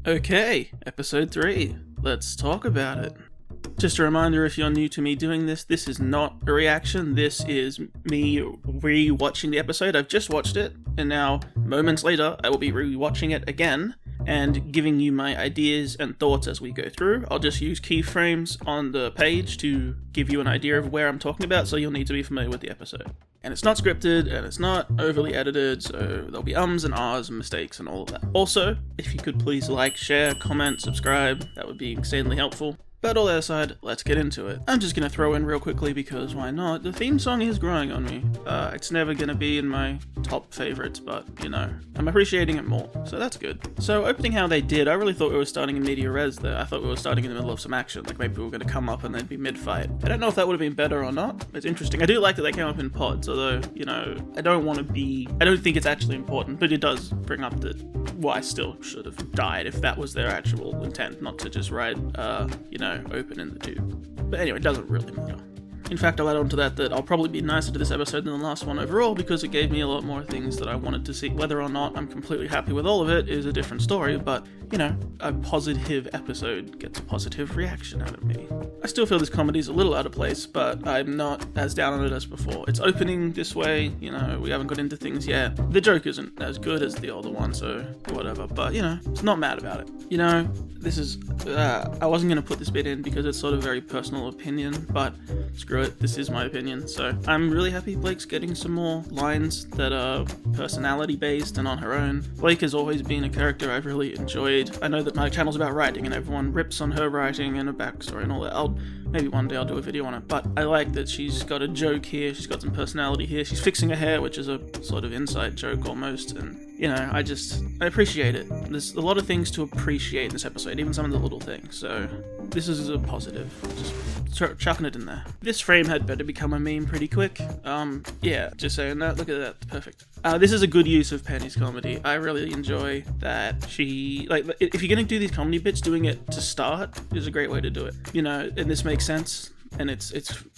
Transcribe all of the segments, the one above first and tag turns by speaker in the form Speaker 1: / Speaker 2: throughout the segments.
Speaker 1: Okay, episode 3. Let's talk about it. Just a reminder, if you're new to me doing this, this is not a reaction, this is me re-watching the episode. I've just watched it, and now, moments later, I will be re-watching it again, and giving you my ideas and thoughts as we go through. I'll just use keyframes on the page to give you an idea of where I'm talking about, so you'll need to be familiar with the episode. And it's not scripted, and it's not overly edited, so there'll be ums and ahs and mistakes and all of that. Also, if you could please like, share, comment, subscribe, that would be insanely helpful. But all that aside, let's get into it. I'm just gonna throw in real quickly because why not? The theme song is growing on me. It's never gonna be in my top favorites, but you know, I'm appreciating it more, so that's good. So opening how they did, I really thought we were starting in media res there. I thought we were starting in the middle of some action, like maybe we were gonna come up and then be mid-fight. I don't know if that would have been better or not. It's interesting. I do like that they came up in pods, although, you know, I don't think it's actually important, but it does bring up that, well, I still should have died if that was their actual intent, not to just ride, open in the tube. But anyway, it doesn't really matter. In fact, I'll add on to that I'll probably be nicer to this episode than the last one overall because it gave me a lot more things that I wanted to see. Whether or not I'm completely happy with all of it is a different story, but, you know, a positive episode gets a positive reaction out of me. I still feel this comedy's a little out of place, but I'm not as down on it as before. It's opening this way, you know, we haven't got into things yet. The joke isn't as good as the older one, so whatever, but, you know, it's not mad about it. You know, this is, I wasn't going to put this bit in because it's sort of very personal opinion, but screw it, this is my opinion. So I'm really happy Blake's getting some more lines that are personality based and on her own. Blake has always been a character I've really enjoyed. I know that my channel's about writing and everyone rips on her writing and her backstory and all that. Maybe one day I'll do a video on it, but I like that she's got a joke here, she's got some personality here, she's fixing her hair, which is a sort of inside joke almost, and you know, I appreciate it. There's a lot of things to appreciate in this episode, even some of the little things, so this is a positive. Just chucking it in there. This frame had better become a meme pretty quick. Yeah, just saying that. Look at that. Perfect. This is a good use of Penny's comedy. I really enjoy that she, if you're gonna do these comedy bits, doing it to start is a great way to do it. You know, and this makes sense. And it's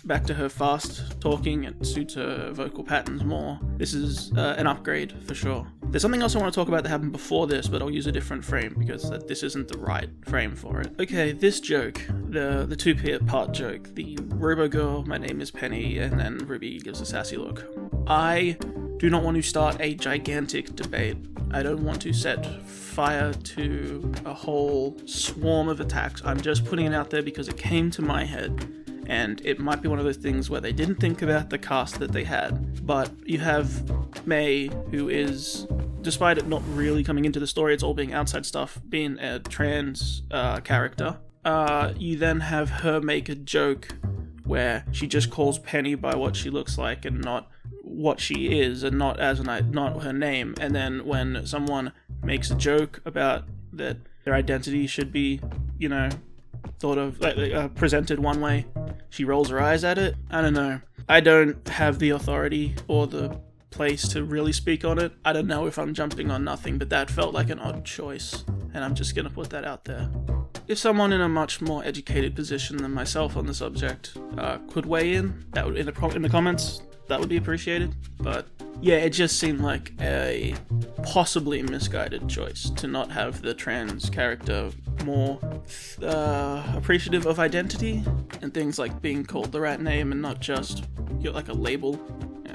Speaker 1: back to her fast talking, it suits her vocal patterns more. This is an upgrade for sure. There's something else I want to talk about that happened before this, but I'll use a different frame because this isn't the right frame for it. Okay, this joke, the two-part joke, the Robo Girl, my name is Penny, and then Ruby gives a sassy look. I do not want to start a gigantic debate. I don't want to set fire to a whole swarm of attacks. I'm just putting it out there because it came to my head. And it might be one of those things where they didn't think about the cast that they had. But you have May, who is, despite it not really coming into the story, it's all being outside stuff, being a trans character. You then have her make a joke where she just calls Penny by what she looks like and not what she is, and not her name. And then when someone makes a joke about that their identity should be, you know, sort of presented one way, she rolls her eyes at it. I don't know. I don't have the authority or the place to really speak on it. I don't know if I'm jumping on nothing, but that felt like an odd choice, and I'm just gonna put that out there. If someone in a much more educated position than myself on the subject could weigh in, that would in the comments, that would be appreciated. But yeah, it just seemed like a possibly misguided choice to not have the trans character more appreciative of identity and things like being called the right name and not just like a label.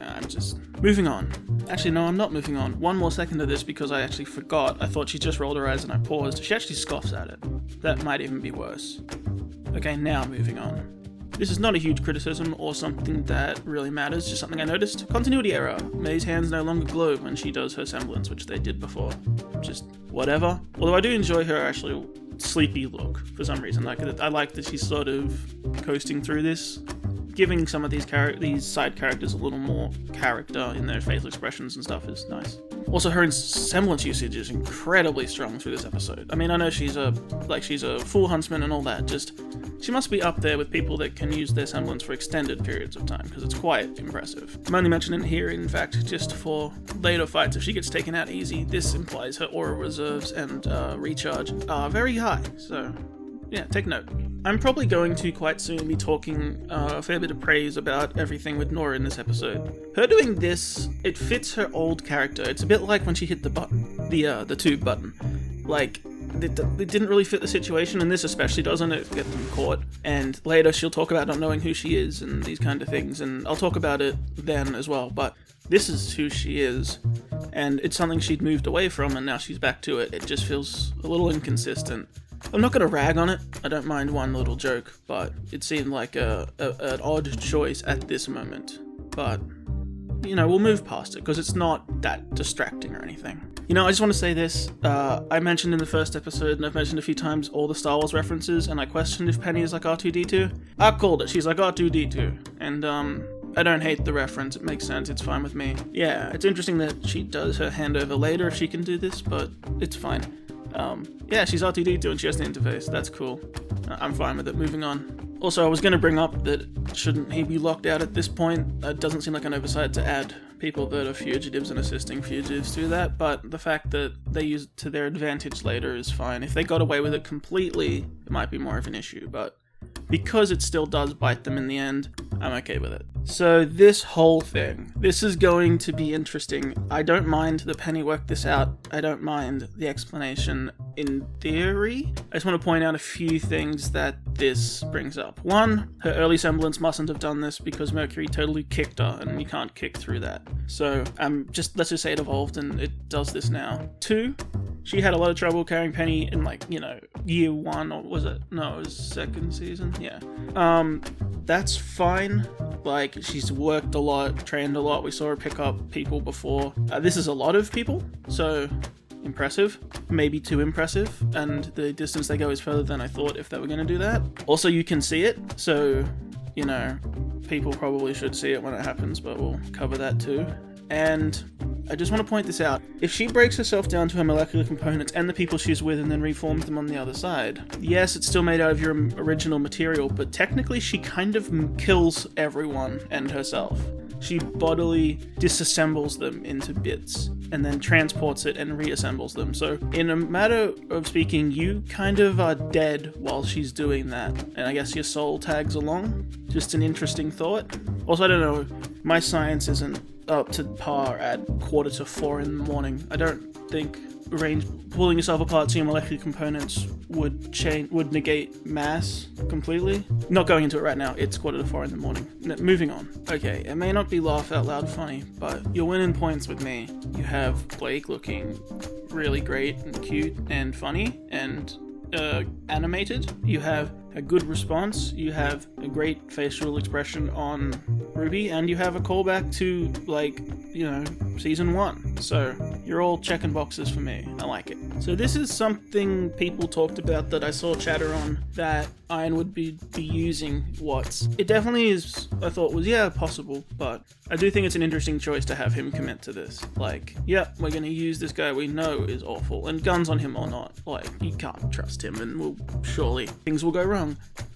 Speaker 1: I'm just moving on. Actually, no, I'm not moving on. One more second of this because I actually forgot. I thought she just rolled her eyes and I paused. She actually scoffs at it. That might even be worse. Okay, now moving on. This is not a huge criticism or something that really matters, just something I noticed. Continuity error. May's hands no longer glow when she does her semblance, which they did before. Just whatever. Although I do enjoy her actually sleepy look for some reason. I like that she's sort of coasting through this, giving some of these side characters a little more character in their facial expressions and stuff is nice. Also, her semblance usage is incredibly strong through this episode. I mean, I know she's a full huntsman and all that, just she must be up there with people that can use their semblance for extended periods of time, because it's quite impressive. I'm only mentioning it here, in fact, just for later fights. If she gets taken out easy, this implies her aura reserves and recharge are very high, so yeah, take note. I'm probably going to quite soon be talking a fair bit of praise about everything with Nora in this episode. Her doing this, it fits her old character. It's a bit like when she hit the button, the tube button. Like, it didn't really fit the situation, and this especially doesn't. It get them caught, and later she'll talk about not knowing who she is and these kind of things, and I'll talk about it then as well, but this is who she is, and it's something she'd moved away from, and now she's back to it. It just feels a little inconsistent. I'm not going to rag on it. I don't mind one little joke, but it seemed like an odd choice at this moment. But, we'll move past it, because it's not that distracting or anything. I just want to say this. I mentioned in the first episode, and I've mentioned a few times, all the Star Wars references, and I questioned if Penny is like R2-D2. I called it. She's like R2-D2. And, I don't hate the reference. It makes sense. It's fine with me. Yeah, it's interesting that she does her handover later if she can do this, but it's fine. She's R2-D2 and she has an interface. That's cool. I'm fine with it. Moving on. Also, I was going to bring up that shouldn't he be locked out at this point? It doesn't seem like an oversight to add people that are fugitives and assisting fugitives to that, but the fact that they use it to their advantage later is fine. If they got away with it completely, it might be more of an issue, but because it still does bite them in the end, I'm okay with it. So this whole thing, this is going to be interesting. I don't mind that Penny worked this out. I don't mind the explanation in theory. I just want to point out a few things that this brings up. One, her early semblance mustn't have done this because Mercury totally kicked her, and you can't kick through that. So let's just say it evolved and it does this now. Two, she had a lot of trouble carrying Penny in year one, or was it? No, it was second season. Yeah. That's fine. She's worked a lot, trained a lot. We saw her pick up people before. This is a lot of people, so impressive. Maybe too impressive, and the distance they go is further than I thought if they were going to do that. Also, you can see it, so, people probably should see it when it happens, but we'll cover that too. And I just want to point this out. If she breaks herself down to her molecular components and the people she's with and then reforms them on the other side, yes, it's still made out of your original material, but technically she kind of kills everyone and herself. She bodily disassembles them into bits and then transports it and reassembles them. So in a matter of speaking, you kind of are dead while she's doing that. And I guess your soul tags along. Just an interesting thought. Also, I don't know, my science isn't up to par at 3:45 in the morning. I don't think pulling yourself apart to your molecular components would negate mass completely. Not going into it right now. It's 3:45 in the morning. Moving on. Okay, it may not be laugh out loud funny, but you're winning points with me. You have Blake looking really great and cute and funny and animated. You have a good response. You have a great facial expression on RWBY, and you have a callback to season 1. So you're all checking boxes for me. I like it. So this is something people talked about that I saw chatter on that Iron would be using Watts. It definitely is, I thought was, possible, but I do think it's an interesting choice to have him commit to this. We're going to use this guy we know is awful, and guns on him or not. You can't trust him, and surely things will go wrong.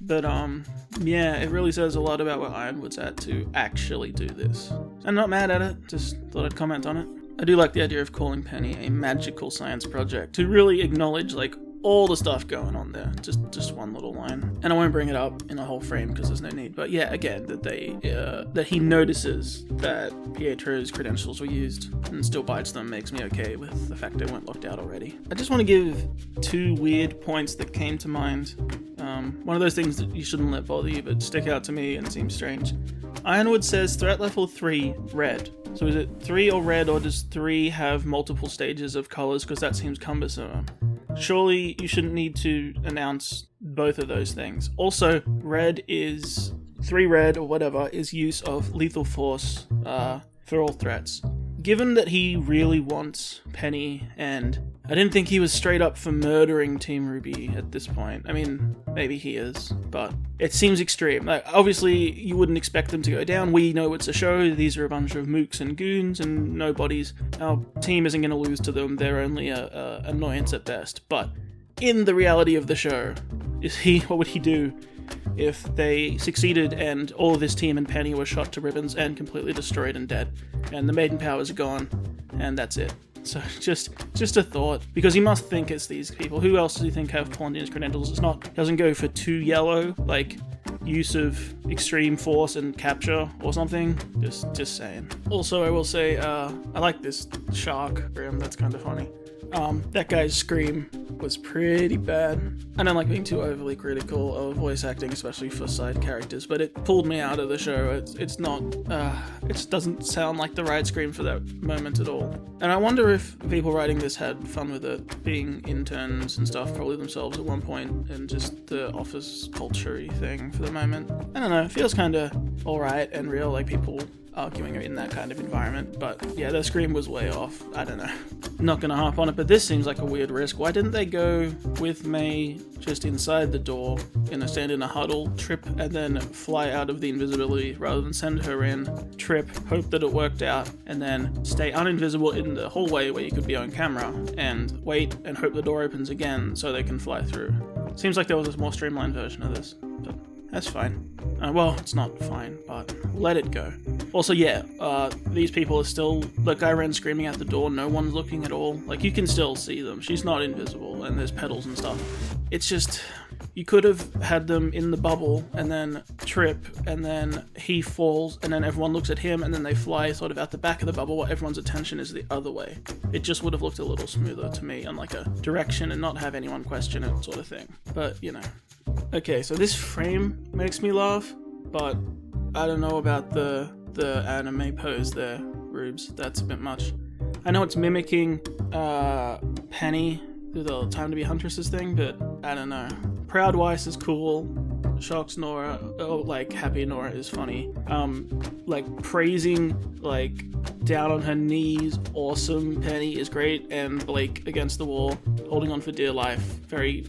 Speaker 1: But, it really says a lot about where Ironwood's at to actually do this. I'm not mad at it, just thought I'd comment on it. I do like the idea of calling Penny a magical science project, to really acknowledge, all the stuff going on there. Just one little line. And I won't bring it up in a whole frame because there's no need. But again, that he notices that Pietro's credentials were used and still bites them makes me okay with the fact they weren't locked out already. I just want to give 2 weird points that came to mind. One of those things that you shouldn't let bother you, but stick out to me and seem strange. Ironwood says threat level 3, red. So is it 3 or red, or does 3 have multiple stages of colors? Because that seems cumbersome. Surely you shouldn't need to announce both of those things. Also, red is 3 red or whatever is use of lethal force for all threats. Given that he really wants Penny, and I didn't think he was straight up for murdering Team RWBY at this point. I mean, maybe he is, but it seems extreme. Obviously, you wouldn't expect them to go down. We know it's a show. These are a bunch of mooks and goons and nobodies. Our team isn't going to lose to them. They're only a annoyance at best. But in the reality of the show, what would he do if they succeeded and all of this team and Penny were shot to ribbons and completely destroyed and dead, and the maiden powers are gone, and that's it? So just a thought, because he must think it's these people. Who else do you think have pawned in his credentials? Doesn't go for 2 yellow, use of extreme force and capture or something. Just saying. Also, I will say, I like this shark grim. That's kind of funny. That guy's scream was pretty bad. I don't like being too overly critical of voice acting, especially for side characters, but it pulled me out of the show. It's not, it just doesn't sound like the right scream for that moment at all. And I wonder if people writing this had fun with it, being interns and stuff, probably themselves at one point, and just the office culture-y thing for the moment. I don't know, it feels kind of alright and real, like people arguing in that kind of environment, but yeah, the scream was way off. I don't know. Not gonna harp on it, but this seems like a weird risk. Why didn't they go with May just inside the door, stand in a huddle, trip, and then fly out of the invisibility rather than send her in, trip, hope that it worked out, and then stay uninvisible in the hallway where you could be on camera, and wait and hope the door opens again so they can fly through. Seems like there was a more streamlined version of this, but that's fine. Well, it's not fine, but let it go. Also, yeah, these people are still... The guy ran screaming out the door, no one's looking at all. Like, you can still see them. She's not invisible, and there's pedals and stuff. It's just... You could have had them in the bubble, and then trip, and then he falls, and then everyone looks at him, and then they fly sort of out the back of the bubble while everyone's attention is the other way. It just would have looked a little smoother to me on, like, a direction and not have anyone question it sort of thing. But, you know. Okay, so this frame makes me laugh, but I don't know about the anime pose there, Rubes. That's a bit much. I know it's mimicking Penny through the Time to Be Huntresses thing, but I don't know. Proud Weiss is cool. Shocks Nora, like Happy Nora is funny. Like praising, like down on her knees, awesome Penny is great, and Blake against the wall, holding on for dear life, very,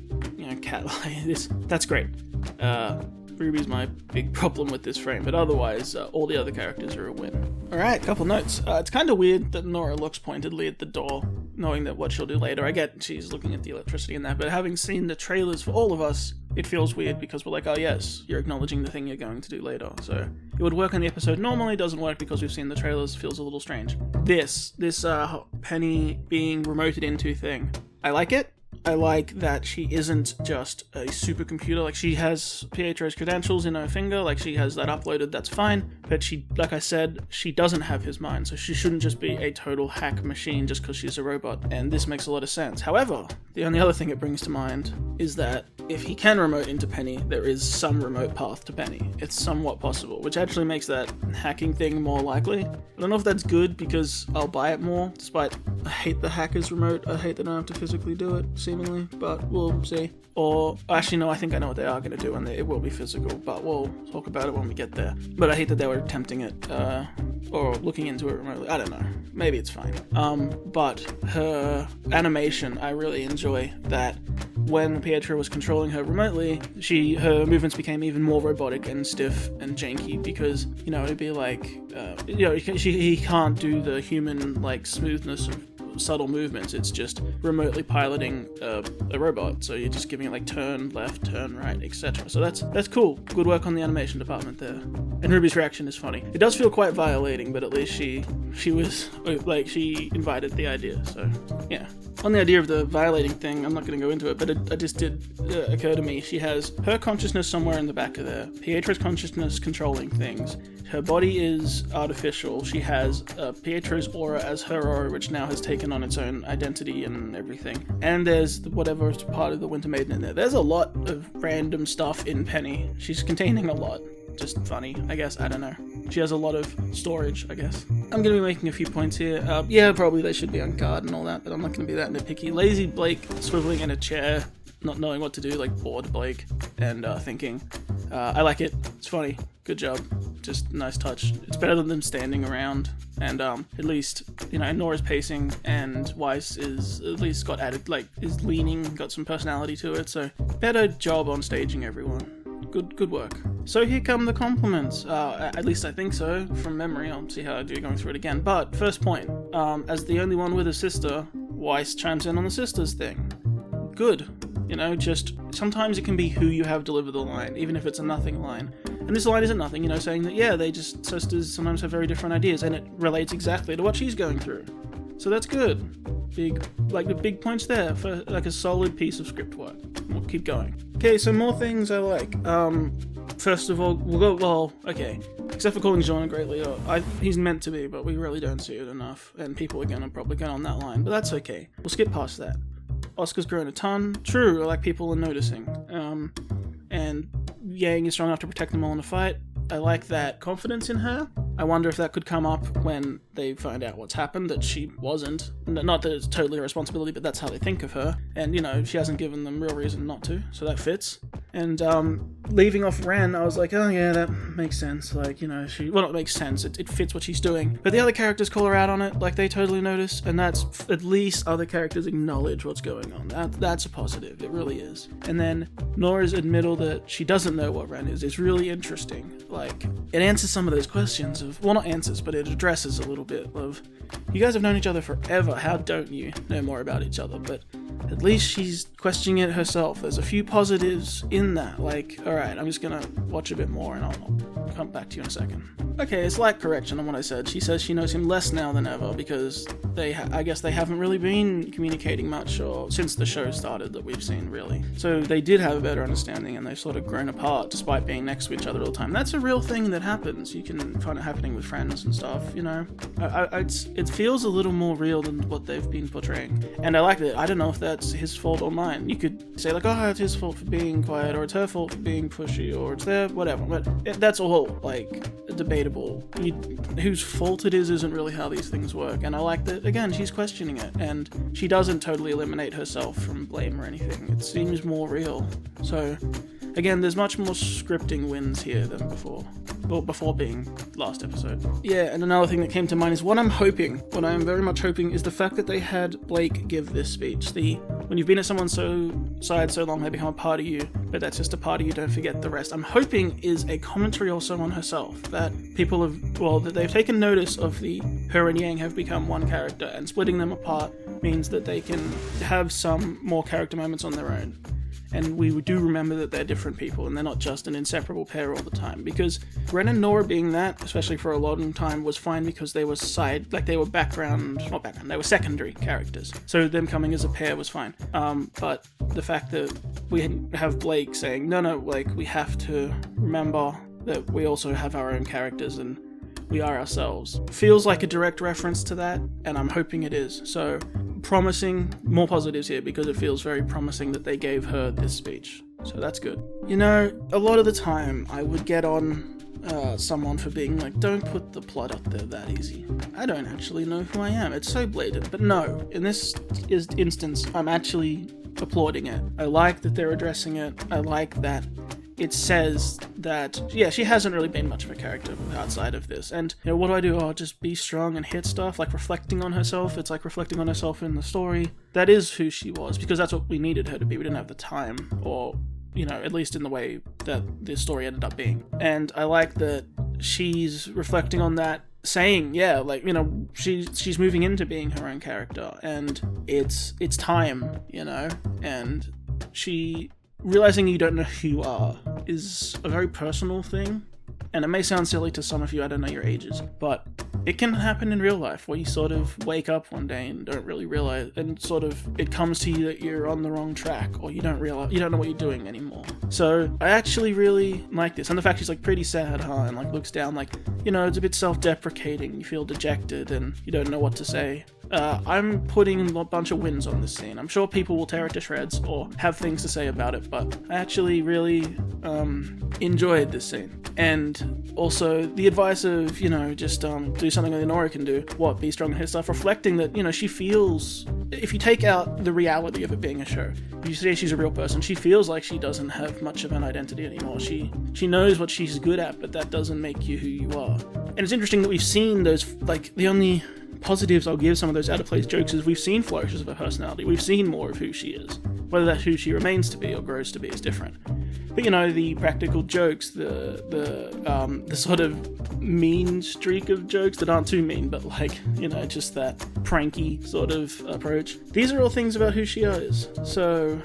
Speaker 1: cat-like. That's great. RWBY's my big problem with this frame, but otherwise, all the other characters are a win. Alright, couple notes. It's kind of weird that Nora looks pointedly at the door, knowing that what she'll do later. I get she's looking at the electricity and that, but having seen the trailers for all of us, it feels weird because we're like, oh yes, you're acknowledging the thing you're going to do later. So it would work in the episode normally, doesn't work because we've seen the trailers, feels a little strange. This Penny being remoted into thing, I like it. I like that she isn't just a supercomputer, like she has Pietro's credentials in her finger, like she has that uploaded, that's fine, but she, like I said, she doesn't have his mind, so she shouldn't just be a total hack machine just because she's a robot, and this makes a lot of sense. However, the only other thing it brings to mind is that if he can remote into Penny, there is some remote path to Penny. It's somewhat possible, which actually makes that hacking thing more likely. I don't know if that's good because I'll buy it more, despite I hate the hackers remote, I hate that I don't have to physically do it, seemingly, but we'll see. Or, actually no, I think I know what they are going to do, and it will be physical, but we'll talk about it when we get there. But I hate that they were attempting it, or looking into it remotely. I don't know. Maybe it's fine. But her animation, I really enjoy that. When Pietro was controlling her remotely, her movements became even more robotic and stiff and janky because, it'd be like, he can't do the human, like, smoothness of subtle movements. It's just remotely piloting a robot, so you're just giving it like turn left, turn right, etc. So that's cool. Good work on the animation department there. And RWBY's reaction is funny. It does feel quite violating, but at least she was like, she invited the idea, so yeah. On the idea of the violating thing, I'm not going to go into it, but it just did occur to me. She has her consciousness somewhere in the back of there, Pietro's consciousness controlling things. Her body is artificial. She has Pietro's aura as her aura, which now has taken on its own identity and everything. And there's whatever is part of the Winter Maiden in there. There's a lot of random stuff in Penny. She's containing a lot. Just funny, I guess. I don't know. She has a lot of storage, I guess. I'm going to be making a few points here. Yeah, probably they should be on guard and all that, but I'm not going to be that nitpicky. Lazy Blake swiveling in a chair, not knowing what to do, like bored Blake, and thinking. I like it. It's funny. Good job. Just nice touch. It's better than them standing around. And at least, Nora's pacing, and Weiss is at least got added, like, is leaning, got some personality to it, so better job on staging everyone. Good work. So here come the compliments. At least I think so, from memory. I'll see how I do going through it again. But, first point. As the only one with a sister, Weiss chimes in on the sisters thing. Good. Just sometimes it can be who you have deliver the line, even if it's a nothing line. And this line isn't nothing, saying that, yeah, sisters sometimes have very different ideas, and it relates exactly to what she's going through. So that's good. the big points there for like a solid piece of script work. We'll keep going. Okay, so more things I like. First of all, except for calling Jean a great leader, he's meant to be, but we really don't see it enough, and people are gonna probably go on that line, but that's okay. We'll skip past that. Oscar's grown a ton. True, like people are noticing. And Yang is strong enough to protect them all in a fight. I like that confidence in her. I wonder if that could come up when they find out what's happened, that she wasn't. Not that it's totally her responsibility, but that's how they think of her. And, she hasn't given them real reason not to, so that fits. And leaving off Ren, I was like, oh yeah, that makes sense. Like, it makes sense. It fits what she's doing. But the other characters call her out on it, like they totally notice, and that's at least other characters acknowledge what's going on. That's a positive. It really is. And then Nora's admittal that she doesn't know what Ren is really interesting. Like, it answers some of those questions of, well, not answers, but it addresses a little bit of, you guys have known each other forever, how don't you know more about each other? But at least she's questioning it herself. There's a few positives in that, like, alright, I'm just gonna watch a bit more and I'll come back to you in a second. Okay, a slight correction on what I said. She says she knows him less now than ever because I guess they haven't really been communicating much or since the show started that we've seen, really. So they did have a better understanding and they've sort of grown apart despite being next to each other all the time. That's a real thing that happens. You can find it happening with friends and stuff, It feels a little more real than what they've been portraying. And I like that. I don't know if that's his fault or mine. You could say like, oh, it's his fault for being quiet, or it's her fault for being pushy, or it's their whatever. But that's all like debatable. Whose fault it is isn't really how these things work. And I like that, again, she's questioning it. And she doesn't totally eliminate herself from blame or anything. It seems more real. So, again, there's much more scripting wins here than before. Well, before being last episode. Yeah, and another thing that came to mind is what I'm very much hoping, is the fact that they had Blake give this speech. When you've been at someone's side so long, they become a part of you, but that's just a part of you, don't forget the rest. I'm hoping is a commentary also on herself, that people that they've taken notice of her and Yang have become one character, and splitting them apart means that they can have some more character moments on their own. And we do remember that they're different people and they're not just an inseparable pair all the time. Because Ren and Nora being that, especially for a long time, was fine because they were they were secondary characters. So them coming as a pair was fine. But the fact that we have Blake saying, no, we have to remember that we also have our own characters and we are ourselves, feels like a direct reference to that, and I'm hoping it is. So, promising, more positives here, because it feels very promising that they gave her this speech. So that's good. A lot of the time, I would get on someone for being like, don't put the plot up there that easy. I don't actually know who I am. It's so blatant. But no, in this instance, I'm actually applauding it. I like that they're addressing it. I like that it says that, she hasn't really been much of a character outside of this. And, what do I do? Oh, just be strong and hit stuff, like reflecting on herself. It's like reflecting on herself in the story. That is who she was, because that's what we needed her to be. We didn't have the time, or, at least in the way that this story ended up being. And I like that she's reflecting on that, saying, she's moving into being her own character, and it's time, and she... Realizing you don't know who you are is a very personal thing, and it may sound silly to some of you, I don't know your ages, but it can happen in real life where you sort of wake up one day and don't really realize, and sort of it comes to you that you're on the wrong track, or you don't know what you're doing anymore. So I actually really like this, and the fact she's like pretty sad, and like looks down, like, it's a bit self-deprecating, you feel dejected and you don't know what to say. I'm putting a bunch of wins on this scene. I'm sure people will tear it to shreds or have things to say about it, but I actually really enjoyed this scene. And also the advice of, just do something that Nora can do. Be strong and hit stuff. Reflecting that, she feels, if you take out the reality of it being a show, you say she's a real person, she feels like she doesn't have much of an identity anymore. She knows what she's good at, but that doesn't make you who you are. And it's interesting that we've seen those, the only positives I'll give some of those out-of-place jokes is we've seen flourishes of her personality. We've seen more of who she is. Whether that's who she remains to be or grows to be is different. But the practical jokes, the sort of mean streak of jokes that aren't too mean, but just that pranky sort of approach. These are all things about who she is. So,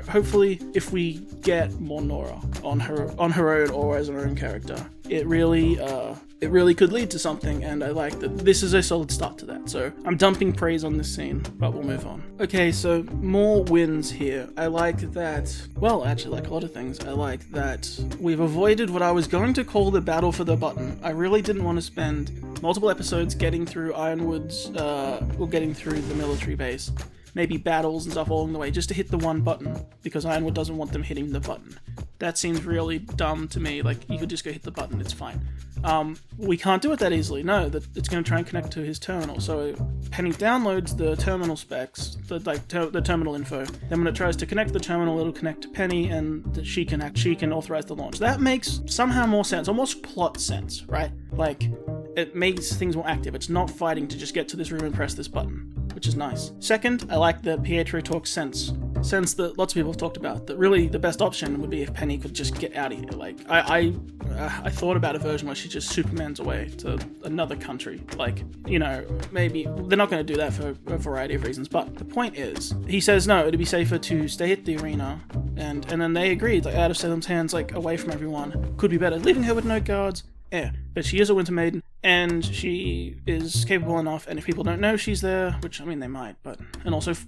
Speaker 1: hopefully if we get more Nora on her own or as her own character, it really could lead to something, and I like that this is a solid start to that. So I'm dumping praise on this scene, but we'll move on. Okay, so more wins here. I like that, well, actually, like a lot of things, I like that we've avoided what I was going to call the battle for the button. I really didn't want to spend multiple episodes getting through Ironwood's, or getting through the military base. Maybe battles and stuff along the way, just to hit the one button, because Ironwood doesn't want them hitting the button. That seems really dumb to me. Like, you could just go hit the button, it's fine. We can't do it that easily. No, that it's going to try and connect to his terminal. So Penny downloads the terminal specs, the terminal info. Then when it tries to connect the terminal, it'll connect to Penny, and she can authorize the launch. That makes somehow more sense, almost plot sense, right? Like, it makes things more active. It's not fighting to just get to this room and press this button, which is nice. Second, I like that Pietro talks sense that lots of people have talked about, that really the best option would be if Penny could just get out of here. Like, I thought about a version where she just Superman's away to another country. Like, you know, maybe they're not going to do that for a variety of reasons, but the point is, he says no, it'd be safer to stay at the arena, and then they agreed, like, out of Salem's hands, like, away from everyone, could be better. Leaving her with no guards, but she is a Winter Maiden, and she is capable enough, and if people don't know she's there, which, I mean, they might, but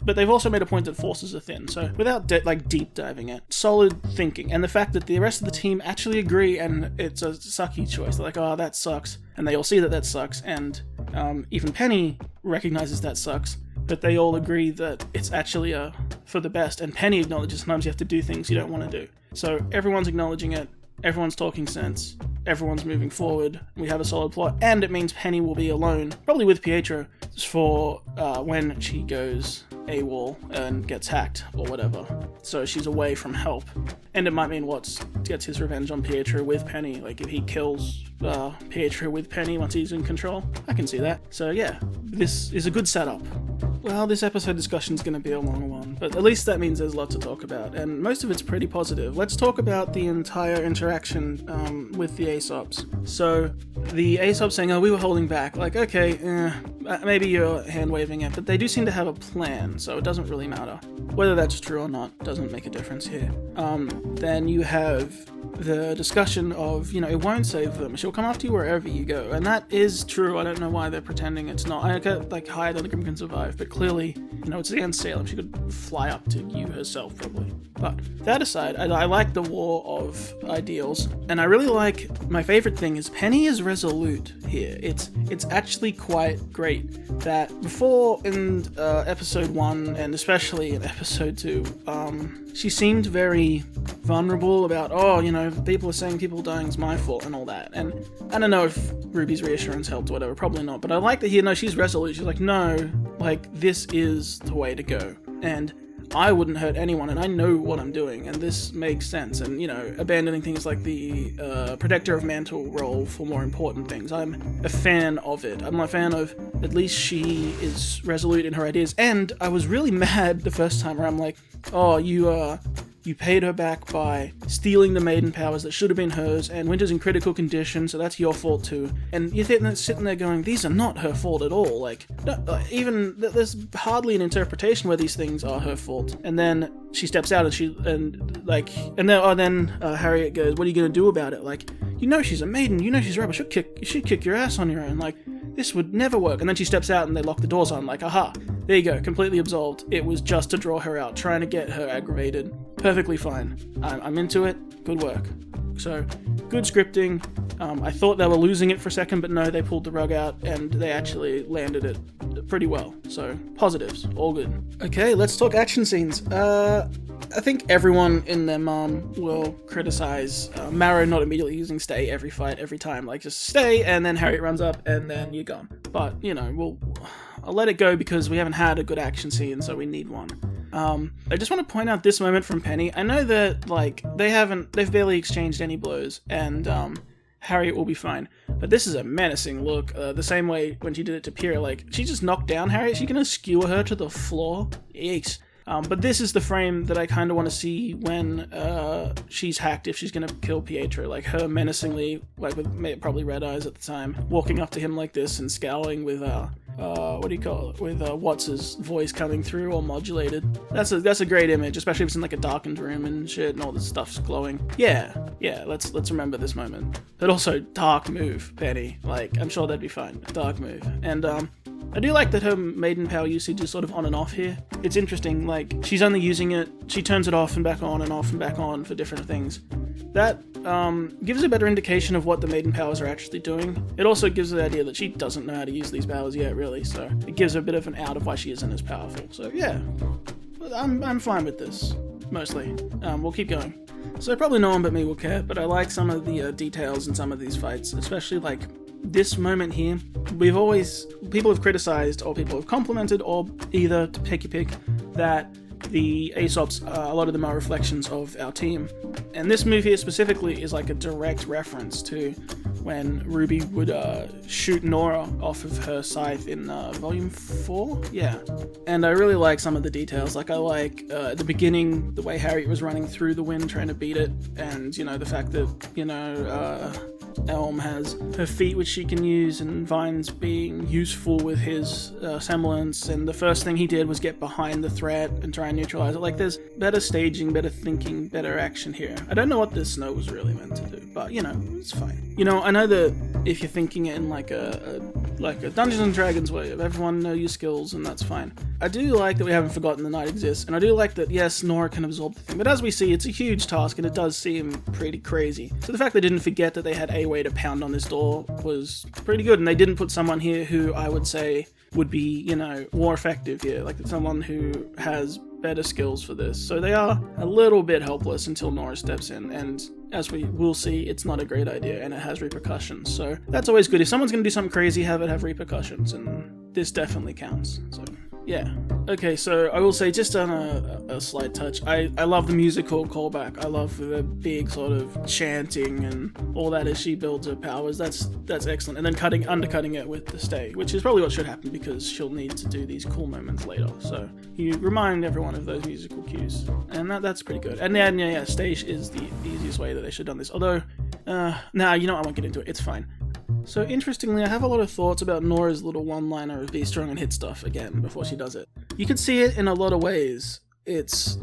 Speaker 1: they've also made a point that forces are thin, so without deep diving it, solid thinking, and the fact that the rest of the team actually agree, and it's a sucky choice. They're like, oh, that sucks, and they all see that sucks, and even Penny recognizes that sucks, but they all agree that it's actually for the best, and Penny acknowledges sometimes you have to do things you don't want to do. So everyone's acknowledging it, everyone's talking sense, everyone's moving forward, we have a solid plot, and it means Penny will be alone, probably with Pietro, for when she goes AWOL and gets hacked or whatever. So she's away from help. And it might mean Watts gets his revenge on Pietro with Penny, like if he kills Pietro with Penny once he's in control. I can see that. So yeah, this is a good setup. Well, this episode discussion's going to be a long one, but at least that means there's a lot to talk about, and most of it's pretty positive. Let's talk about the entire interaction with the Aesops. So, the Aesops saying, oh, we were holding back, like, okay, maybe you're hand-waving it, but they do seem to have a plan, so it doesn't really matter. Whether that's true or not doesn't make a difference here. Then you have the discussion of, you know, it won't save them. She'll come after you wherever you go. And that is true. I don't know why they're pretending it's not. I get, like, hide on the Grim can survive, but clearly, you know, it's against Salem. She could fly up to you herself, probably. But that aside, I like the war of ideals. And I really like, my favorite thing is Penny is resolute here. It's actually quite great that before in episode 1, and especially in episode 2, she seemed very vulnerable about, oh, you know, people are saying people dying is my fault and all that. And I don't know if Ruby's reassurance helped or whatever, probably not. But I like that here, no, she's resolute. She's like, no, like, this is the way to go. And I wouldn't hurt anyone, and I know what I'm doing, and this makes sense. And, you know, abandoning things like the protector of mantle role for more important things. I'm a fan of it. I'm a fan of, at least she is resolute in her ideas. And I was really mad the first time where I'm like, oh, you paid her back by stealing the maiden powers that should have been hers, and Winter's in critical condition, so that's your fault too. And you're sitting there going, these are not her fault at all. Like, no, even there's hardly an interpretation where these things are her fault. And then she steps out, and then Harriet goes, "What are you gonna do about it? Like, you know she's a maiden, you know she's rebel. She'd kick your ass on your own. Like, this would never work." And then she steps out, and they lock the doors on. Like, aha, there you go, completely absolved. It was just to draw her out, trying to get her aggravated. Perfectly fine. I'm into it. Good work. So, good scripting. I thought they were losing it for a second, but no, they pulled the rug out, and they actually landed it pretty well. So, positives. All good. Okay, let's talk action scenes. I think everyone in their mom will criticize Marrow not immediately using stay every fight, every time. Like, just stay, and then Harriet runs up, and then you're gone. But, you know, I'll let it go because we haven't had a good action scene, so we need one. I just want to point out this moment from Penny. I know that, like, they've barely exchanged any blows, and, Harriet will be fine. But this is a menacing look, the same way when she did it to Pyrrha. Like, she just knocked down Harriet, she's gonna skewer her to the floor? Yikes. But this is the frame that I kind of want to see when she's hacked, if she's going to kill Pietro. Like, her menacingly, like with probably red eyes at the time, walking up to him like this and scowling with what do you call it, with Watts' voice coming through all modulated. That's a great image, especially if it's in like a darkened room and shit and all this stuff's glowing. Yeah, let's remember this moment. But also, dark move, Penny. Like, I'm sure that'd be fine. Dark move. And I do like that her maiden power usage is sort of on and off here. It's interesting, like, she's only using it, she turns it off and back on and off and back on for different things. That gives a better indication of what the maiden powers are actually doing. It also gives the idea that she doesn't know how to use these powers yet, really, so it gives her a bit of an out of why she isn't as powerful. So yeah, I'm fine with this, mostly. We'll keep going. So probably no one but me will care, but I like some of the details in some of these fights, especially like this moment here. People have criticized or people have complimented, or either, to take your pick, that the Aesops, a lot of them are reflections of our team. And this move here specifically is like a direct reference to when RWBY would shoot Nora off of her scythe in Volume 4? Yeah. And I really like some of the details. Like, I like at the beginning, the way Harriet was running through the wind trying to beat it, and, you know, the fact that, you know, Elm has her feet which she can use, and Vine's being useful with his semblance, and the first thing he did was get behind the threat and try and neutralize it. Like, there's better staging, better thinking, better action here. I don't know what this snow was really meant to do, but, you know, it's fine. You know, I know that if you're thinking it in like a Dungeons and Dragons way of everyone know your skills, and that's fine. I do like that we haven't forgotten the night exists, and I do like that, yes, Nora can absorb the thing, but as we see, it's a huge task, and it does seem pretty crazy. So the fact they didn't forget that they had a way to pound on this door was pretty good, and they didn't put someone here who I would say would be, you know, more effective here, like someone who has better skills for this. So they are a little bit helpless until Nora steps in, and as we will see, it's not a great idea, and it has repercussions. So that's always good. If someone's going to do something crazy, have it have repercussions, and this definitely counts. So yeah. Okay, so I will say, just on a slight touch, I love the musical callback. I love the big sort of chanting and all that as she builds her powers. That's excellent. And then undercutting it with the stay, which is probably what should happen because she'll need to do these cool moments later. So you remind everyone of those musical cues, and that's pretty good. And yeah, stay is the easiest way that they should have done this. Although, nah, you know, I won't get into it. It's fine. So interestingly, I have a lot of thoughts about Nora's little one-liner of be strong and hit stuff again before she does it. You can see it in a lot of ways. It's,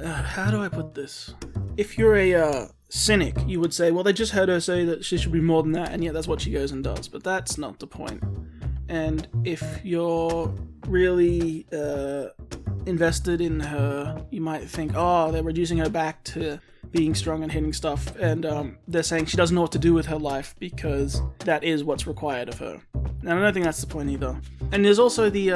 Speaker 1: how do I put this? If you're a cynic, you would say, well, they just heard her say that she should be more than that, and yet that's what she goes and does. But that's not the point. And if you're really invested in her, you might think, oh, they're reducing her back to being strong and hitting stuff, and they're saying she doesn't know what to do with her life because that is what's required of her. And I don't think that's the point either. And there's also the,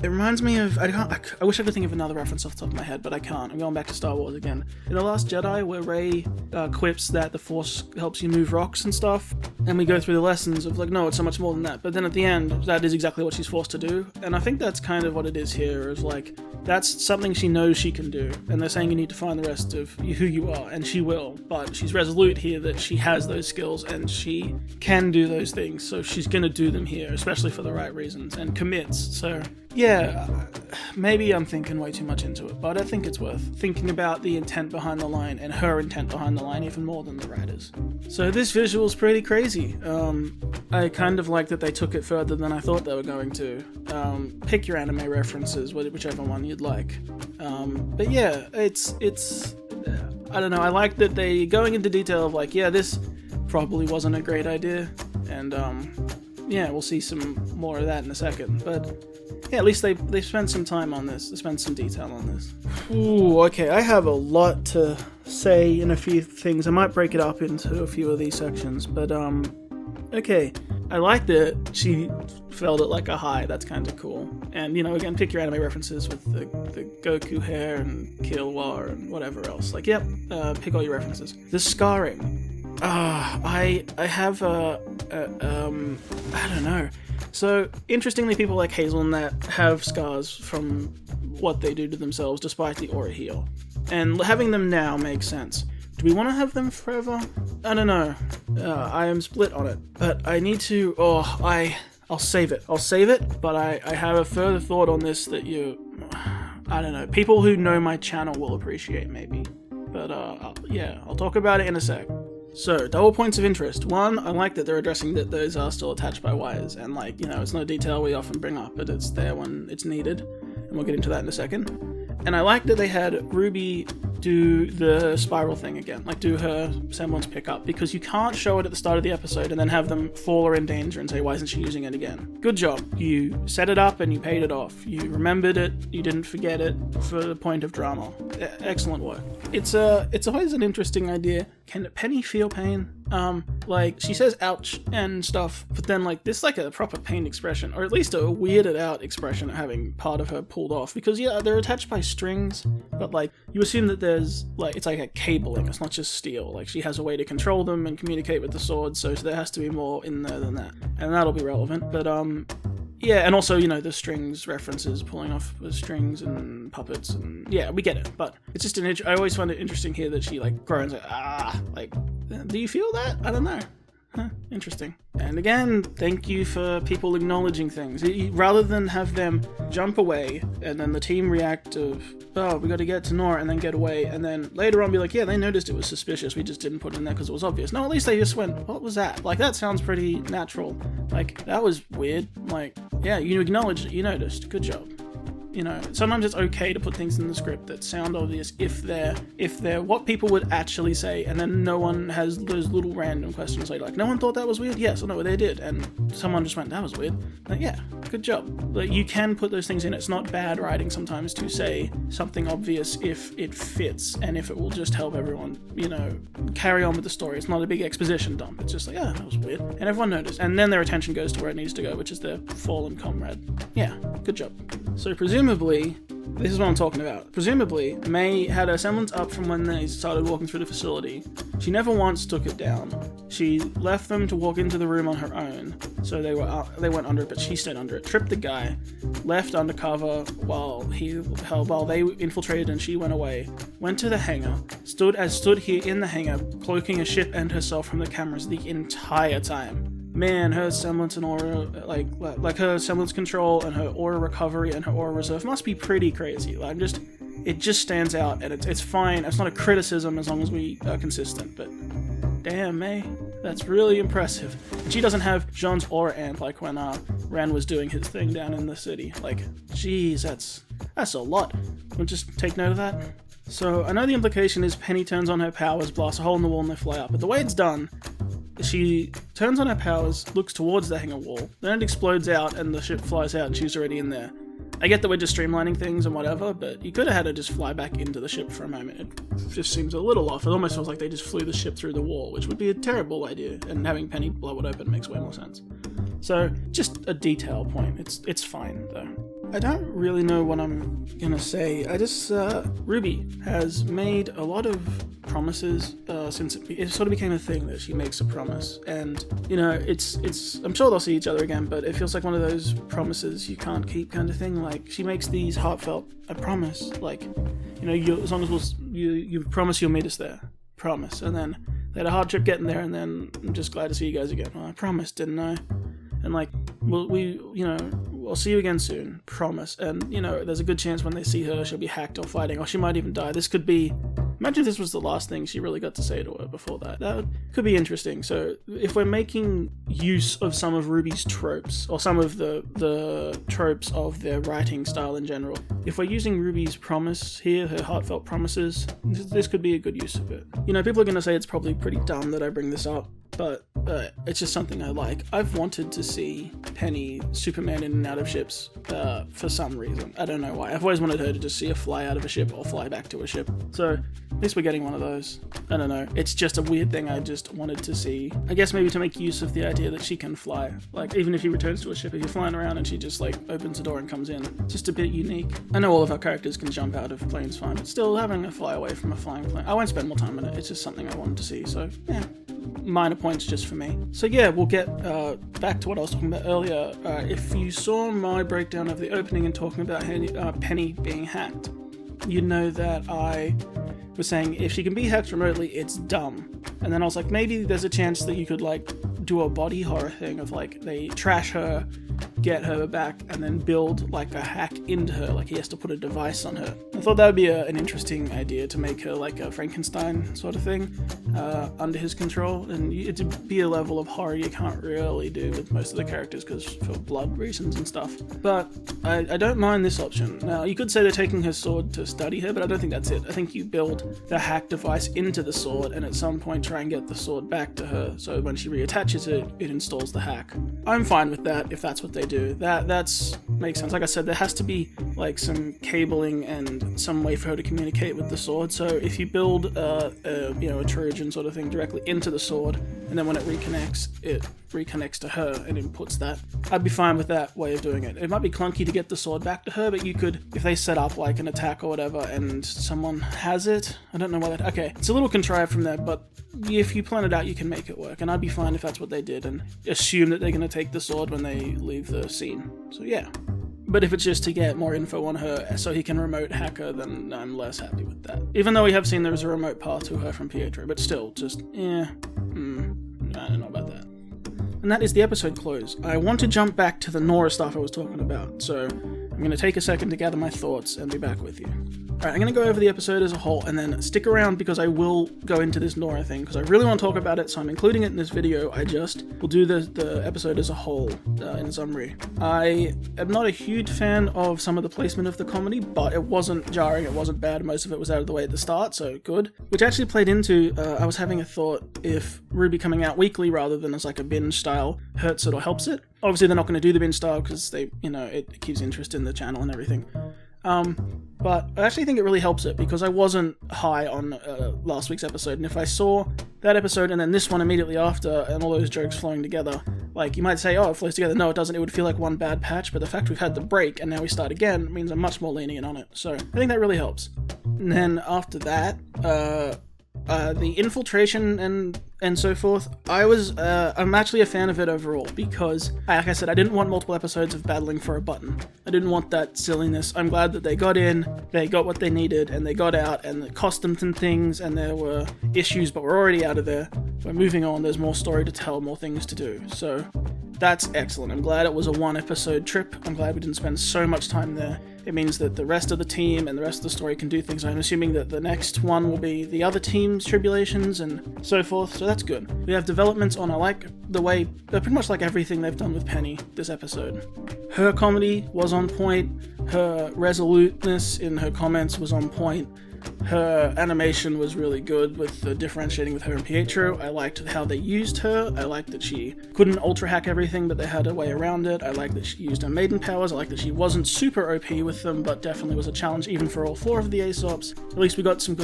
Speaker 1: it reminds me of, I wish I could think of another reference off the top of my head, but I can't. I'm going back to Star Wars again. In The Last Jedi, where Rey quips that the Force helps you move rocks and stuff, and we go through the lessons of like, no, it's so much more than that. But then at the end, that is exactly what she's forced to do. And I think that's kind of what it is here, is like, that's something she knows she can do. And they're saying you need to find the rest of who you are, and she will. But she's resolute here that she has those skills and she can do those things. So she's going to do them here, especially for the right reasons, and commits. So yeah, maybe I'm thinking way too much into it, but I think it's worth thinking about the intent behind the line and her intent behind the line even more than the writers. So this visual's pretty crazy. I kind of like that they took it further than I thought they were going to. Pick your anime references, whichever one you'd like. But yeah, it's I don't know, I like that they going into detail of like, yeah, this probably wasn't a great idea, and yeah, we'll see some more of that in a second, but yeah, at least they spent some time on this. They spent some detail on this. Ooh, okay, I have a lot to say in a few things. I might break it up into a few of these sections, but okay. I like that she felt it like a high. That's kind of cool. And, you know, again, pick your anime references with the Goku hair and Killua and whatever else. Like, yep, pick all your references. The scarring. I have I don't know. So, interestingly, people like Hazelnut have scars from what they do to themselves despite the aura heal. And having them now makes sense. Do we want to have them forever? I don't know. I am split on it. But I need to... I'll save it. I'll save it, but I have a further thought on this that I don't know. People who know my channel will appreciate, maybe. But, yeah, I'll talk about it in a sec. So, double points of interest. One, I like that they're addressing that those are still attached by wires, and like, you know, it's not a detail we often bring up, but it's there when it's needed, and we'll get into that in a second. And I like that they had RWBY do the spiral thing again, like do her semblance pickup, because you can't show it at the start of the episode and then have them fall or in danger and say, why isn't she using it again? Good job. You set it up and you paid it off. You remembered it, you didn't forget it for the point of drama. Excellent work. It's always an interesting idea. Can Penny feel pain? Like, she says ouch and stuff, but then like this like a proper pain expression, or at least a weirded out expression having part of her pulled off, because yeah, they're attached by strings, but like you assume that there's like, it's like a cabling, it's not just steel. Like she has a way to control them and communicate with the sword, so there has to be more in there than that, and that'll be relevant. But yeah, and also, you know, the strings references, pulling off the strings and puppets, and yeah, we get it. But it's just I always find it interesting here that she like groans like, do you feel that? I don't know. Huh, interesting. And again, thank you for people acknowledging things. Rather than have them jump away and then the team react of, oh, we got to get to Nora and then get away, and then later on be like, yeah, they noticed it was suspicious, we just didn't put it in there because it was obvious. No, at least they just went, what was that? Like, that sounds pretty natural. Like, that was weird. Like, yeah, you acknowledged it, you noticed. Good job. You know, sometimes it's okay to put things in the script that sound obvious if they're what people would actually say, and then no one has those little random questions like no one thought that was weird? Yes, or no, they did, and someone just went, that was weird. Like, yeah, good job. Like, you can put those things in. It's not bad writing sometimes to say something obvious if it fits, and if it will just help everyone, you know, carry on with the story. It's not a big exposition dump. It's just like, that was weird. And everyone noticed. And then their attention goes to where it needs to go, which is their fallen comrade. Yeah, good job. So presumably, this is what I'm talking about. Presumably, May had her semblance up from when they started walking through the facility. She never once took it down. She left them to walk into the room on her own. So they went under it, but she stayed under it. Tripped the guy, left undercover while they infiltrated and she went away. Went to the hangar, stood here in the hangar, cloaking a ship and herself from the cameras the entire time. Man, her semblance and aura, like her semblance control and her aura recovery and her aura reserve must be pretty crazy. Like, it just stands out, and it's fine. It's not a criticism as long as we are consistent, but damn, May, that's really impressive. And she doesn't have Jean's aura amp like when Ran was doing his thing down in the city. Like, geez, that's a lot. We'll just take note of that. So, I know the implication is Penny turns on her powers, blasts a hole in the wall, and they fly up, but the way it's done, she turns on her powers, looks towards the hangar wall, then it explodes out and the ship flies out and she's already in there. I get that we're just streamlining things and whatever, but you could have had her just fly back into the ship for a moment. It just seems a little off. It almost feels like they just flew the ship through the wall, which would be a terrible idea, and having Penny blow it open makes way more sense. So, just a detail point. It's fine, though. I don't really know what I'm gonna say. RWBY has made a lot of promises since it sort of became a thing that she makes a promise, and you know, it's I'm sure they'll see each other again, but it feels like one of those promises you can't keep kind of thing. Like, she makes these heartfelt, I promise, like, you know, as long as you promise you'll meet us there, promise, and then they had a hard trip getting there, and then I'm just glad to see you guys again. Well, I promised, didn't I? And like, I'll see you again soon, promise. And, you know, there's a good chance when they see her, she'll be hacked or fighting, or she might even die. This could be, imagine if this was the last thing she really got to say to her before that. Could be interesting. So, if we're making use of some of RWBY's tropes, or some of the tropes of their writing style in general, if we're using RWBY's promise here, her heartfelt promises, this could be a good use of it. You know, people are going to say it's probably pretty dumb that I bring this up, but it's just something I like. I've wanted to see Penny Superman in and out of ships for some reason. I don't know why. I've always wanted her to just see her fly out of a ship or fly back to a ship. So at least we're getting one of those. I don't know. It's just a weird thing I just wanted to see. I guess maybe to make use of the idea that she can fly. Like, even if he returns to a ship, if you're flying around and she just like opens the door and comes in, it's just a bit unique. I know all of our characters can jump out of planes fine, but still having her fly away from a flying plane, I won't spend more time on it. It's just something I wanted to see. So yeah. Minor points just for me. So yeah, we'll get back to what I was talking about earlier. If you saw my breakdown of the opening and talking about Penny being hacked, you know that I was saying if she can be hacked remotely, it's dumb. And then I was like, maybe there's a chance that you could like do a body horror thing of like they trash her get her back and then build like a hack into her, like he has to put a device on her. I thought that would be an interesting idea, to make her like a Frankenstein sort of thing under his control, and it'd be a level of horror you can't really do with most of the characters because for blood reasons and stuff. But I don't mind this option. Now, you could say they're taking her sword to study her, but I don't think that's it. I think you build the hack device into the sword and at some point try and get the sword back to her, so when she reattaches it, it installs the hack. I'm fine with that if that's what they do. That's makes sense. Like I said, there has to be like some cabling and some way for her to communicate with the sword. So if you build a Trojan sort of thing directly into the sword, and then when it reconnects to her and inputs that, I'd be fine with that way of doing it. It might be clunky to get the sword back to her, but you could, if they set up like an attack or whatever and someone has it, I don't know why that, okay, it's a little contrived from there, but if you plan it out, you can make it work, and I'd be fine if that's what they did and assume that they're going to take the sword when they leave the scene. So yeah. But if it's just to get more info on her so he can remote hack her, then I'm less happy with that. Even though we have seen there is a remote path to her from Pietro, but still, just, I don't know about that. And that is the episode close. I want to jump back to the Nora stuff I was talking about, so I'm going to take a second to gather my thoughts and be back with you. Alright, I'm going to go over the episode as a whole, and then stick around because I will go into this Nora thing, because I really want to talk about it, so I'm including it in this video. I just will do the episode as a whole in summary. I am not a huge fan of some of the placement of the comedy, but it wasn't jarring, it wasn't bad, most of it was out of the way at the start, so good. Which actually played into, I was having a thought if RWBY coming out weekly rather than as like a binge style hurts it or helps it. Obviously they're not going to do the binge style because they, it keeps interest in the channel and everything. But I actually think it really helps it because I wasn't high on last week's episode, and if I saw that episode and then this one immediately after and all those jokes flowing together, like you might say, oh, it flows together. No, it doesn't. It would feel like one bad patch, but the fact we've had the break and now we start again means I'm much more lenient on it. So I think that really helps. And then after that, the infiltration and so forth, I'm actually a fan of it overall because, like I said, I didn't want multiple episodes of battling for a button. I didn't want that silliness. I'm glad that they got in, they got what they needed, and they got out, and it cost them some things, and there were issues, but we're already out of there. We're moving on, there's more story to tell, more things to do, so that's excellent. I'm glad it was a one-episode trip. I'm glad we didn't spend so much time there. It means that the rest of the team and the rest of the story can do things. I'm assuming that the next one will be the other team's tribulations and so forth, so that's good. We have developments on, I like the way, pretty much like everything they've done with Penny this episode. Her comedy was on point, her resoluteness in her comments was on point, her animation was really good with the differentiating with her and Pietro. I liked how they used her. I liked that she couldn't ultra hack everything, but they had a way around it. I liked that she used her maiden powers. I liked that she wasn't super OP with them, but definitely was a challenge even for all four of the Aesops. At least we got some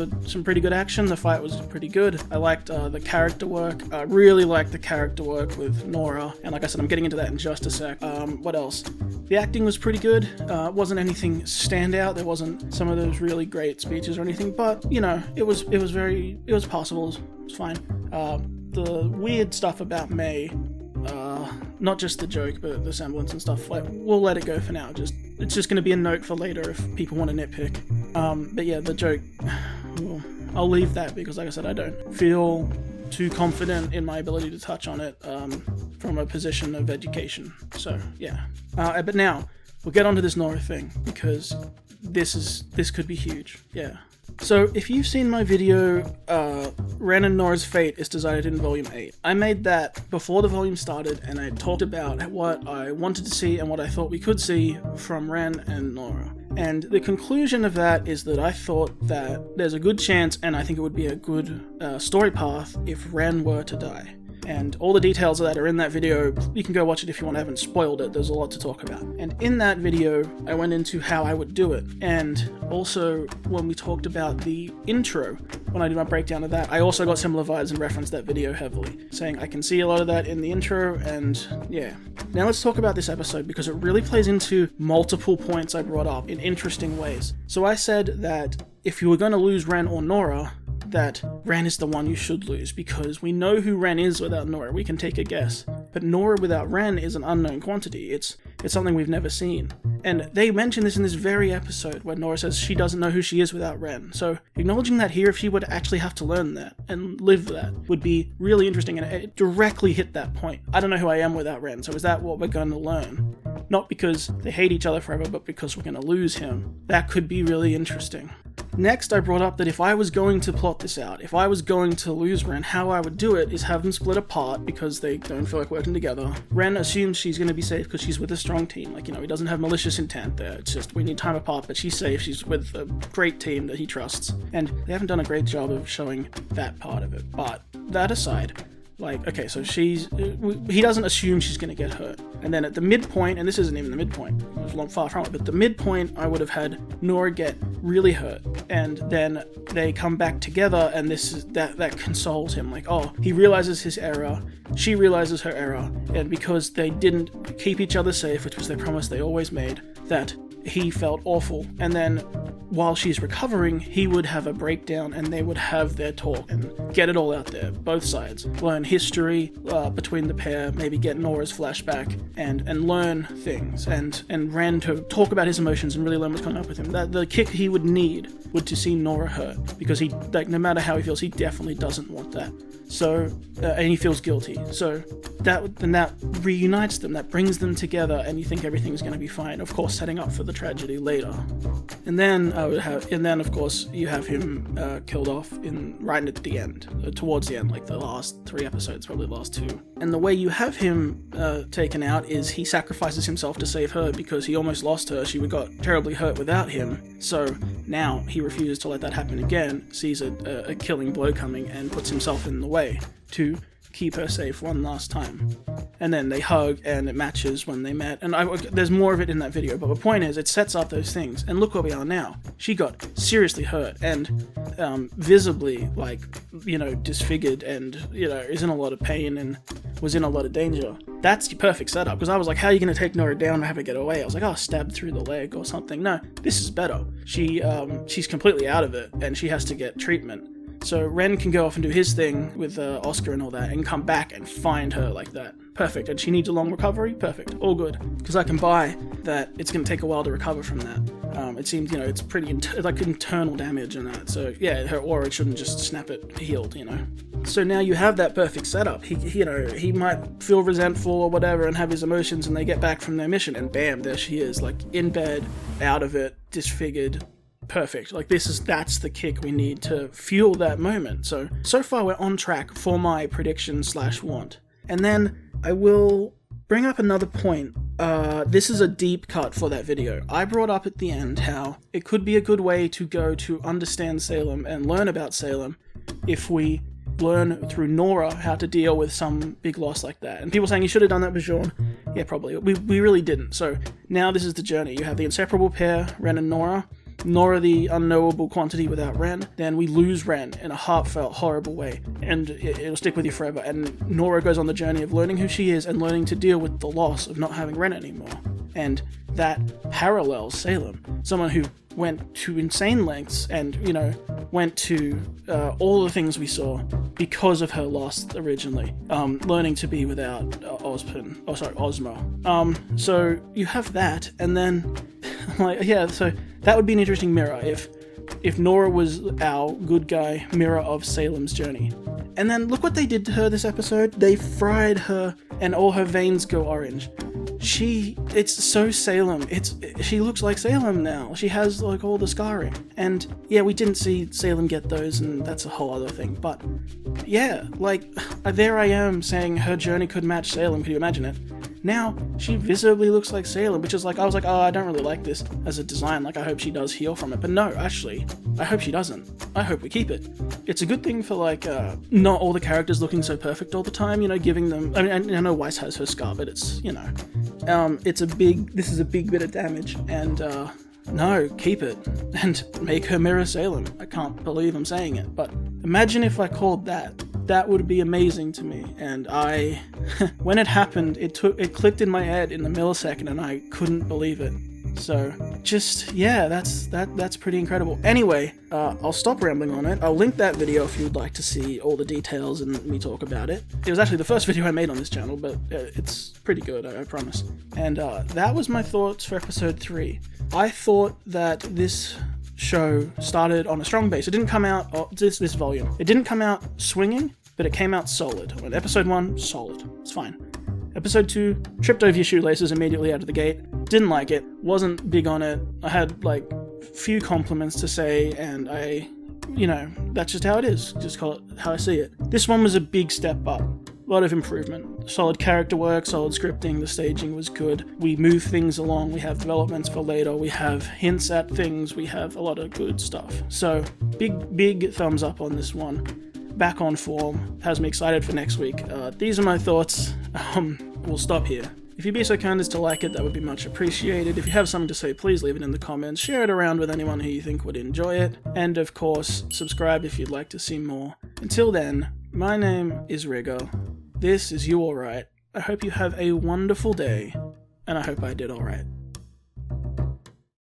Speaker 1: pretty good action. The fight was pretty good. I liked the character work. I really liked the character work with Nora. And like I said, I'm getting into that in just a sec. What else? The acting was pretty good. It wasn't anything standout. There wasn't some of those really great speeches or anything, but it was possible. It was fine. The weird stuff about May, not just the joke, but the semblance and stuff, like, we'll let it go for now. It's just going to be a note for later if people want to nitpick. But yeah, the joke, well, I'll leave that because, like I said, I don't feel too confident in my ability to touch on it from a position of education. So yeah. But now we'll get onto this Nora thing because this could be huge. Yeah. So, if you've seen my video, Ren and Nora's Fate is decided in Volume 8. I made that before the volume started, and I talked about what I wanted to see and what I thought we could see from Ren and Nora. And the conclusion of that is that I thought that there's a good chance, and I think it would be a good story path, if Ren were to die. And all the details of that are in that video. You can go watch it if you want. I haven't spoiled it. There's a lot to talk about. And in that video, I went into how I would do it. And also, when we talked about the intro, when I did my breakdown of that, I also got similar vibes and referenced that video heavily, saying I can see a lot of that in the intro, and yeah. Now let's talk about this episode, because it really plays into multiple points I brought up in interesting ways. So I said that if you were going to lose Ren or Nora, that Ren is the one you should lose, because we know who Ren is without Nora. We can take a guess. but Nora without Ren is an unknown quantity. It's something we've never seen. And they mention this in this very episode where Nora says she doesn't know who she is without Ren. So acknowledging that here, if she would actually have to learn that and live that, would be really interesting, and it directly hit that point. I don't know who I am without Ren, so is that what we're going to learn? Not because they hate each other forever, but because we're going to lose him. That could be really interesting. Next, I brought up that if I was going to plot this out, if I was going to lose Ren, how I would do it is have them split apart because they don't feel like working together. Ren assumes she's going to be safe because she's with a strong team. Like, he doesn't have malicious intent there. It's just we need time apart, but she's safe. She's with a great team that he trusts. And they haven't done a great job of showing that part of it. But that aside, okay, so he doesn't assume she's going to get hurt. And then at the midpoint, and this isn't even the midpoint, it was far from it, but the midpoint, I would have had Nora get really hurt, and then they come back together, and that consoles him. He realizes his error, she realizes her error, and because they didn't keep each other safe, which was their promise they always made, that he felt awful. And then while she's recovering, he would have a breakdown and they would have their talk and get it all out there, both sides. Learn history between the pair, maybe get Nora's flashback and learn things, and Ren to talk about his emotions and really learn what's going on with him. That the kick he would need would to see Nora hurt, because he, no matter how he feels, he definitely doesn't want that. So, and he feels guilty. So that reunites them, that brings them together, and you think everything's going to be fine. Of course, setting up for the tragedy later. And then of course you have him killed off right at the end, towards the end, like the last 3 episodes, probably the last 2. And the way you have him taken out is he sacrifices himself to save her because he almost lost her. She got terribly hurt without him. So now he refuses to let that happen again, sees a killing blow coming, and puts himself in the way to keep her safe one last time. And then they hug, and it matches when they met. And there's more of it in that video, but the point is, it sets up those things. And look where we are now. She got seriously hurt and visibly, disfigured, and is in a lot of pain and was in a lot of danger. That's the perfect setup, because I was like, how are you going to take Nora down and have her get away? I was like, stabbed through the leg or something. No, this is better. She's completely out of it, and she has to get treatment. So Ren can go off and do his thing with Oscar and all that, and come back and find her like that. Perfect. And she needs a long recovery? Perfect. All good. Because I can buy that it's going to take a while to recover from that. It seems, it's pretty internal damage and that. So yeah, her aura shouldn't just snap it healed, So now you have that perfect setup. He might feel resentful or whatever and have his emotions, and they get back from their mission, and bam, there she is, in bed, out of it, disfigured. Perfect. That's the kick we need to fuel that moment. So far we're on track for my prediction / want. And then I will bring up another point. This is a deep cut for that video. I brought up at the end how it could be a good way to go to understand Salem and learn about Salem if we learn through Nora how to deal with some big loss like that. And people saying you should have done that with Jean. Yeah, probably. We really didn't. So now this is the journey. You have the inseparable pair, Ren and Nora. Nora the unknowable quantity without Ren, then we lose Ren in a heartfelt, horrible way, and it'll stick with you forever. And Nora goes on the journey of learning who she is and learning to deal with the loss of not having Ren anymore. And that parallels Salem, someone who went to insane lengths and, went to all the things we saw because of her loss originally, learning to be without Ozma. So you have that, and then, so that would be an interesting mirror if Nora was our good guy mirror of Salem's journey. And then look what they did to her this episode. They fried her and all her veins go orange. It's so Salem. She looks like Salem now. She has all the scarring. And yeah, we didn't see Salem get those, and that's a whole other thing. But yeah, there I am saying her journey could match Salem. Could you imagine it? Now, she visibly looks like Salem, which is I was like, I don't really like this as a design. I hope she does heal from it. But no, actually, I hope she doesn't. I hope we keep it. It's a good thing for, not all the characters looking so perfect all the time, giving them... I know Weiss has her scar, but it's, this is a big bit of damage, and, no, keep it, and make her mirror Salem. I can't believe I'm saying it, but imagine if I called that. That would be amazing to me, and when it happened, it clicked in my head in a millisecond, and I couldn't believe it. So, just, yeah, that's pretty incredible. Anyway, I'll stop rambling on it. I'll link that video if you'd like to see all the details and me talk about it. It was actually the first video I made on this channel, but it's pretty good, I promise. And that was my thoughts for episode 3. I thought that this show started on a strong base. It didn't come out, this volume, it didn't come out swinging, but it came out solid. When episode 1, solid. It's fine. Episode 2, tripped over your shoelaces immediately out of the gate. Didn't like it. Wasn't big on it. I had, like, few compliments to say, and that's just how it is. Just call it how I see it. This one was a big step up. A lot of improvement. Solid character work, solid scripting, the staging was good. We move things along, we have developments for later, we have hints at things, we have a lot of good stuff. So, big thumbs up on this one. Back on form, has me excited for next week. These are my thoughts. We'll stop here. If you'd be so kind as to like it, that would be much appreciated. If you have something to say, please leave it in the comments. Share it around with anyone who you think would enjoy it. And of course, subscribe if you'd like to see more. Until then, my name is RWBY. This is You Alright. I hope you have a wonderful day, and I hope I did alright.